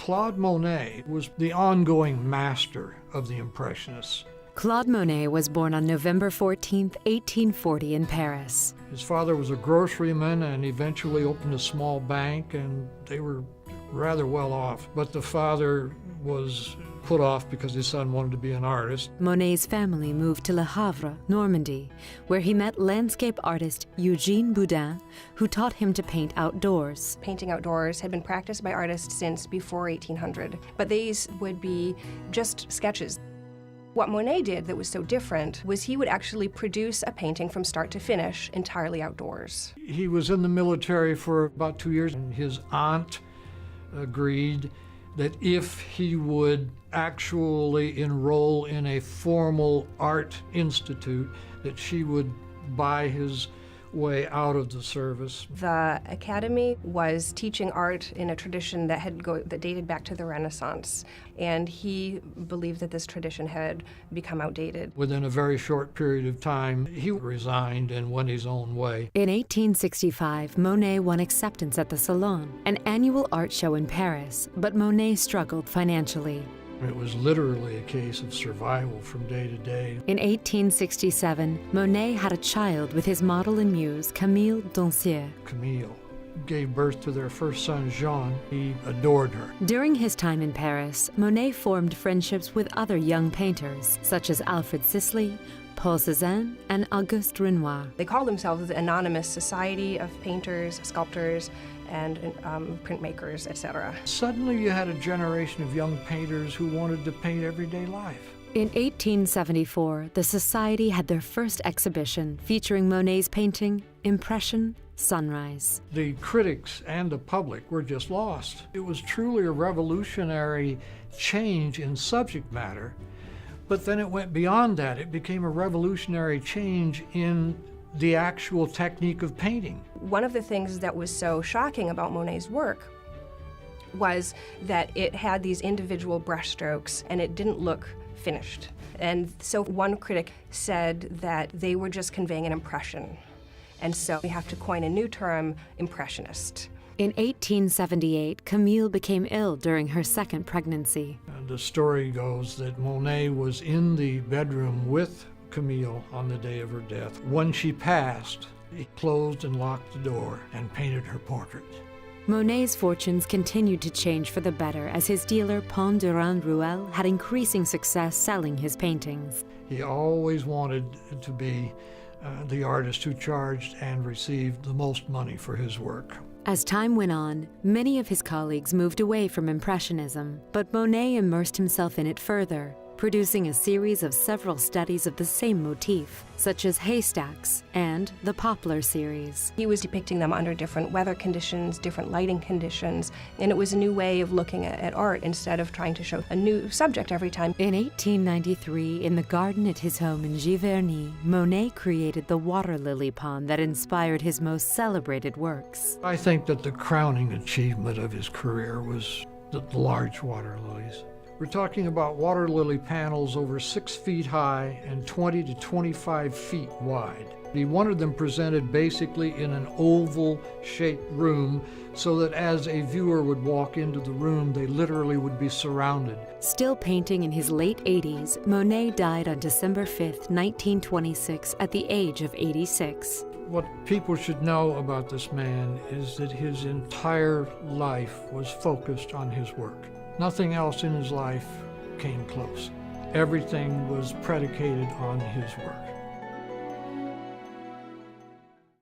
Claude Monet was the ongoing master of the Impressionists. Claude Monet was born on November 14, 1840 in Paris. His father was a groceryman and eventually opened a small bank, and they were rather well off. But the father was put off because his son wanted to be an artist. Monet's family moved to Le Havre, Normandy, where he met landscape artist Eugène Boudin, who taught him to paint outdoors. Painting outdoors had been practiced by artists since before 1800, but these would be just sketches. What Monet did that was so different was he would actually produce a painting from start to finish entirely outdoors. He was in the military for about 2 years, and his aunt agreed that if he would actually enroll in a formal art institute, that she would buy his way out of the service. The academy was teaching art in a tradition that dated back to the Renaissance, and he believed that this tradition had become outdated. Within a very short period of time, he resigned and went his own way. In 1865, Monet won acceptance at the Salon, an annual art show in Paris, but Monet struggled financially. It was literally a case of survival from day to day. In 1867, Monet had a child with his model and muse, Camille Dancier. Camille gave birth to their first son, Jean. He adored her. During his time in Paris, Monet formed friendships with other young painters, such as Alfred Sisley, Paul Cézanne, and Auguste Renoir. They called themselves the Anonymous Society of Painters, Sculptors, and printmakers, etc. Suddenly you had a generation of young painters who wanted to paint everyday life. In 1874, the Society had their first exhibition featuring Monet's painting, Impression, Sunrise. The critics and the public were just lost. It was truly a revolutionary change in subject matter, but then it went beyond that. It became a revolutionary change in the actual technique of painting. One of the things that was so shocking about Monet's work was that it had these individual brushstrokes and it didn't look finished. And so one critic said that they were just conveying an impression. And so we have to coin a new term, impressionist. In 1878, Camille became ill during her second pregnancy. The story goes that Monet was in the bedroom with Camille on the day of her death. When she passed, he closed and locked the door and painted her portrait. Monet's fortunes continued to change for the better as his dealer Pont Durand Ruel had increasing success selling his paintings. He always wanted to be the artist who charged and received the most money for his work. As time went on, many of his colleagues moved away from Impressionism, but Monet immersed himself in it further, producing a series of several studies of the same motif, such as Haystacks and the Poplar series. He was depicting them under different weather conditions, different lighting conditions, and it was a new way of looking at art instead of trying to show a new subject every time. In 1893, in the garden at his home in Giverny, Monet created the water lily pond that inspired his most celebrated works. I think that the crowning achievement of his career was the large water lilies. We're talking about water lily panels over 6 feet high and 20 to 25 feet wide. He wanted them presented basically in an oval-shaped room so that as a viewer would walk into the room, they literally would be surrounded. Still painting in his late 80s, Monet died on December 5, 1926, at the age of 86. What people should know about this man is that his entire life was focused on his work. Nothing else in his life came close. Everything was predicated on his work.